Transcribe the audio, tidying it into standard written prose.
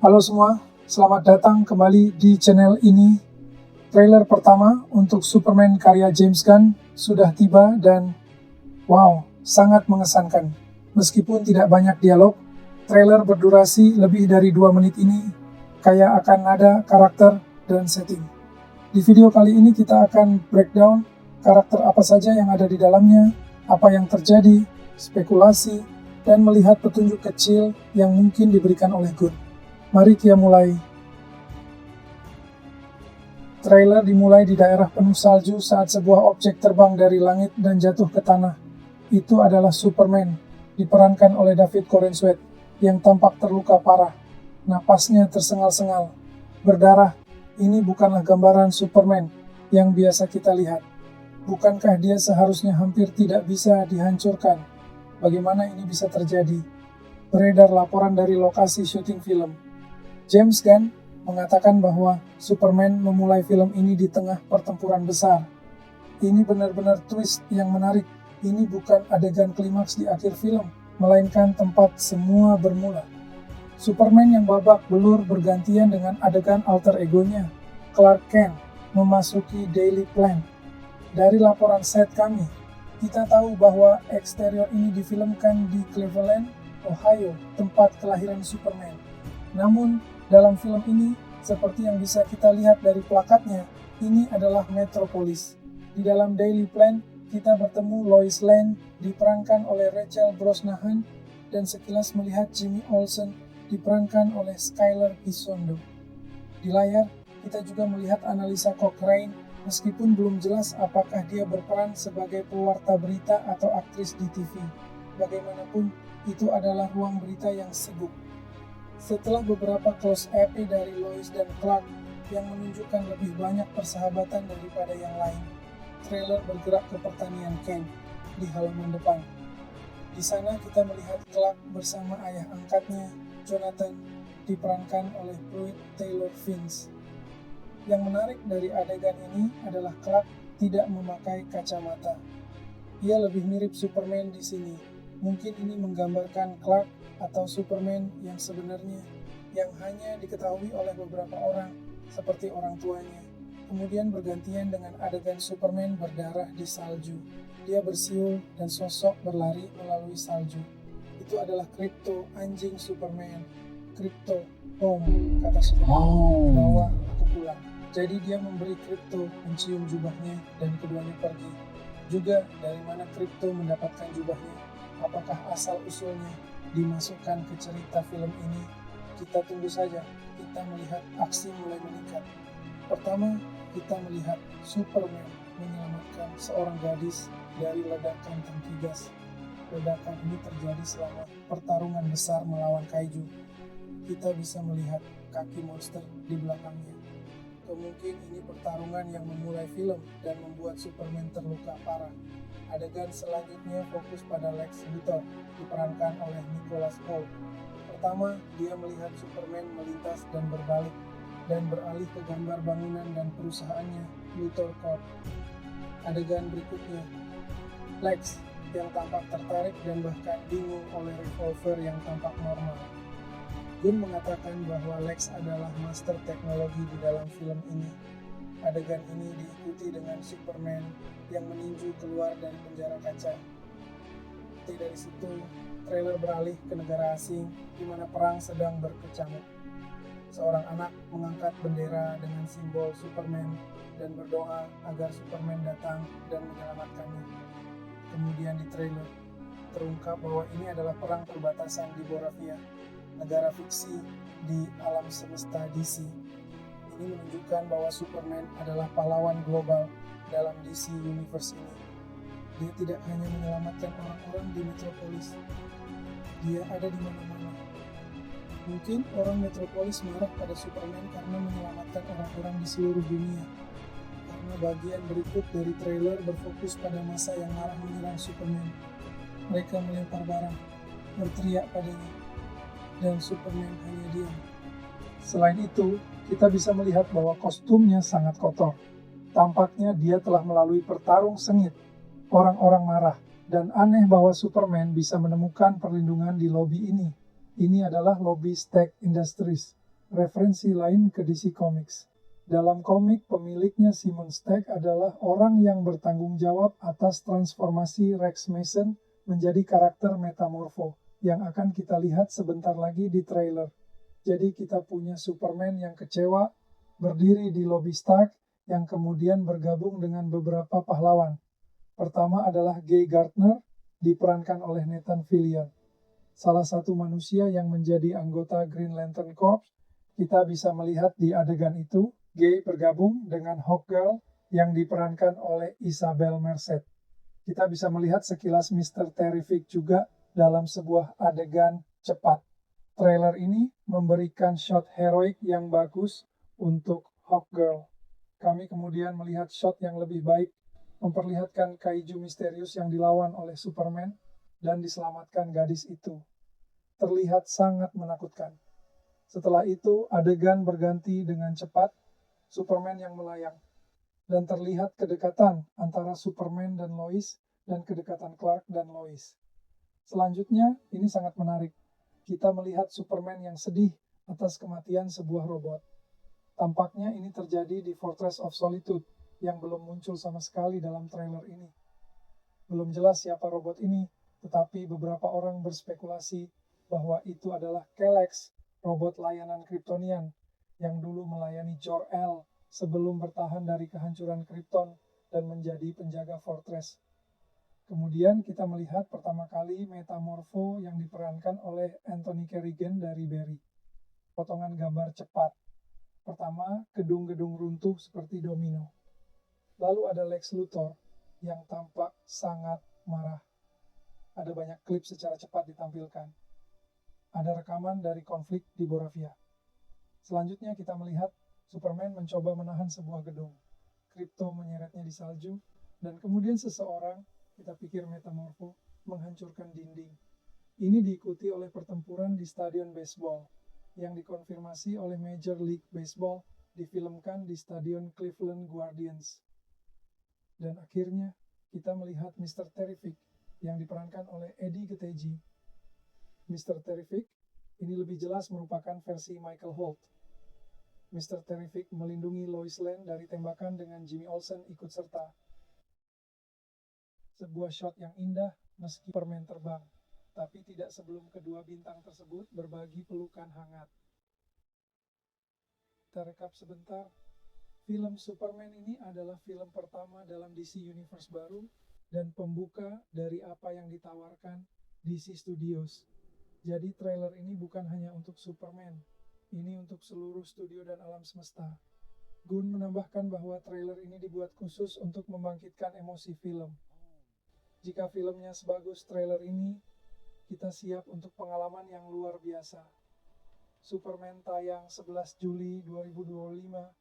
Halo semua, selamat datang kembali di channel ini. Trailer pertama untuk Superman karya James Gunn sudah tiba dan wow, sangat mengesankan. Meskipun tidak banyak dialog, trailer berdurasi lebih dari 2 menit ini kaya akan nada, karakter, dan setting. Di video kali ini kita akan breakdown karakter apa saja yang ada di dalamnya, apa yang terjadi, spekulasi, dan melihat petunjuk kecil yang mungkin diberikan oleh Gunn. Mari kita mulai. Trailer dimulai di daerah penuh salju saat sebuah objek terbang dari langit dan jatuh ke tanah. Itu adalah Superman, diperankan oleh David Corenswet, yang tampak terluka parah. Napasnya tersengal-sengal, berdarah. Ini bukanlah gambaran Superman yang biasa kita lihat. Bukankah dia seharusnya hampir tidak bisa dihancurkan? Bagaimana ini bisa terjadi? Beredar laporan dari lokasi syuting film. James Gunn mengatakan bahwa Superman memulai film ini di tengah pertempuran besar. Ini benar-benar twist yang menarik. Ini bukan adegan klimaks di akhir film, melainkan tempat semua bermula. Superman yang babak belur bergantian dengan adegan alter egonya, Clark Kent, memasuki Daily Planet. Dari laporan set kami, kita tahu bahwa eksterior ini difilmkan di Cleveland, Ohio, tempat kelahiran Superman. Namun, dalam film ini, seperti yang bisa kita lihat dari plakatnya, ini adalah Metropolis. Di dalam Daily Planet, kita bertemu Lois Lane diperankan oleh Rachel Brosnahan dan sekilas melihat Jimmy Olsen diperankan oleh Skyler Gisondo. Di layar, kita juga melihat analisa Cochrane meskipun belum jelas apakah dia berperan sebagai pewarta berita atau aktris di TV. Bagaimanapun, itu adalah ruang berita yang sibuk. Setelah beberapa close-up dari Lois dan Clark yang menunjukkan lebih banyak persahabatan daripada yang lain, trailer bergerak ke pertanian Kent di halaman depan. Di sana kita melihat Clark bersama ayah angkatnya, Jonathan, diperankan oleh Pruitt Taylor Vince. Yang menarik dari adegan ini adalah Clark tidak memakai kacamata. Ia lebih mirip Superman di sini. Mungkin ini menggambarkan Clark atau Superman yang sebenarnya, yang hanya diketahui oleh beberapa orang, seperti orang tuanya. Kemudian bergantian dengan adegan Superman berdarah di salju. Dia bersiul dan sosok berlari melalui salju. Itu adalah Krypto, anjing Superman. Krypto, kata Superman, bawa aku pulang. Jadi dia memberi Krypto mencium jubahnya dan keduanya pergi. Juga dari mana Krypto mendapatkan jubahnya? Apakah asal-usulnya dimasukkan ke cerita film ini? Kita tunggu saja. Kita melihat aksi mulai meningkat. Pertama, kita melihat Superman menyelamatkan seorang gadis dari ledakan tangki gas. Ledakan ini terjadi selama pertarungan besar melawan kaiju. Kita bisa melihat kaki monster di belakangnya. Kemungkinan ini pertarungan yang memulai film dan membuat Superman terluka parah. Adegan selanjutnya fokus pada Lex Luthor, diperankan oleh Nicholas Hoult. Pertama, dia melihat Superman melintas dan berbalik, dan beralih ke gambar bangunan dan perusahaannya, Luthor Corp. Adegan berikutnya, Lex yang tampak tertarik dan bahkan bingung oleh revolver yang tampak normal. Gunn mengatakan bahwa Lex adalah master teknologi di dalam film ini. Adegan ini diikuti dengan Superman yang meninju keluar dari penjara kaca. Dari situ, trailer beralih ke negara asing di mana perang sedang berkecamuk. Seorang anak mengangkat bendera dengan simbol Superman dan berdoa agar Superman datang dan menyelamatkannya. Kemudian di trailer, terungkap bahwa ini adalah perang perbatasan di Boravia, negara fiksi di alam semesta DC. Ini menunjukkan bahwa Superman adalah pahlawan global dalam DC Universe ini. Dia tidak hanya menyelamatkan orang-orang di Metropolis, dia ada di mana-mana. Mungkin orang Metropolis marah pada Superman karena menyelamatkan orang-orang di seluruh dunia. Karena bagian berikut dari trailer berfokus pada masa yang marah menyerang Superman. Mereka melempar barang, berteriak padanya, dan Superman hanya diam. Selain itu, kita bisa melihat bahwa kostumnya sangat kotor. Tampaknya dia telah melalui pertarung sengit. Orang-orang marah, dan aneh bahwa Superman bisa menemukan perlindungan di lobi ini. Ini adalah lobi Stark Industries. Referensi lain ke DC Comics. Dalam komik, pemiliknya Simon Stagg adalah orang yang bertanggung jawab atas transformasi Rex Mason menjadi karakter Metamorpho, yang akan kita lihat sebentar lagi di trailer. Jadi kita punya Superman yang kecewa, berdiri di lobi Stark, yang kemudian bergabung dengan beberapa pahlawan. Pertama adalah Guy Gardner, diperankan oleh Nathan Fillion. Salah satu manusia yang menjadi anggota Green Lantern Corps. Kita bisa melihat di adegan itu, Guy bergabung dengan Hawkgirl yang diperankan oleh Isabel Merced. Kita bisa melihat sekilas Mr. Terrific juga dalam sebuah adegan cepat. Trailer ini memberikan shot heroik yang bagus untuk Hawkgirl. Kami kemudian melihat shot yang lebih baik, memperlihatkan kaiju misterius yang dilawan oleh Superman dan diselamatkan gadis itu. Terlihat sangat menakutkan. Setelah itu, adegan berganti dengan cepat, Superman yang melayang. Dan terlihat kedekatan antara Superman dan Lois, dan kedekatan Clark dan Lois. Selanjutnya, ini sangat menarik. Kita melihat Superman yang sedih atas kematian sebuah robot. Tampaknya ini terjadi di Fortress of Solitude, yang belum muncul sama sekali dalam trailer ini. Belum jelas siapa robot ini, tetapi beberapa orang berspekulasi bahwa itu adalah Kelex, robot layanan Kryptonian, yang dulu melayani Jor-El sebelum bertahan dari kehancuran Krypton dan menjadi penjaga Fortress. Kemudian kita melihat pertama kali Metamorpho yang diperankan oleh Anthony Carrigan dari Barry. Potongan gambar cepat. Pertama, gedung-gedung runtuh seperti domino. Lalu ada Lex Luthor yang tampak sangat marah. Ada banyak klip secara cepat ditampilkan. Ada rekaman dari konflik di Boravia. Selanjutnya kita melihat Superman mencoba menahan sebuah gedung. Krypto menyeretnya di salju, dan kemudian seseorang, kita pikir Metamorpho, menghancurkan dinding. Ini diikuti oleh pertempuran di stadion baseball, yang dikonfirmasi oleh Major League Baseball difilmkan di stadion Cleveland Guardians. Dan akhirnya, kita melihat Mr. Terrific yang diperankan oleh Eddie Getteji. Mr. Terrific ini lebih jelas merupakan versi Michael Holt. Mr. Terrific melindungi Lois Lane dari tembakan dengan Jimmy Olsen ikut serta. Sebuah shot yang indah meski Superman terbang, tapi tidak sebelum kedua bintang tersebut berbagi pelukan hangat. Kita rekap sebentar. Film Superman ini adalah film pertama dalam DC Universe baru dan pembuka dari apa yang ditawarkan DC Studios. Jadi trailer ini bukan hanya untuk Superman, ini untuk seluruh studio dan alam semesta. Gunn menambahkan bahwa trailer ini dibuat khusus untuk membangkitkan emosi film. Jika filmnya sebagus trailer ini, kita siap untuk pengalaman yang luar biasa. Superman tayang 11 Juli 2025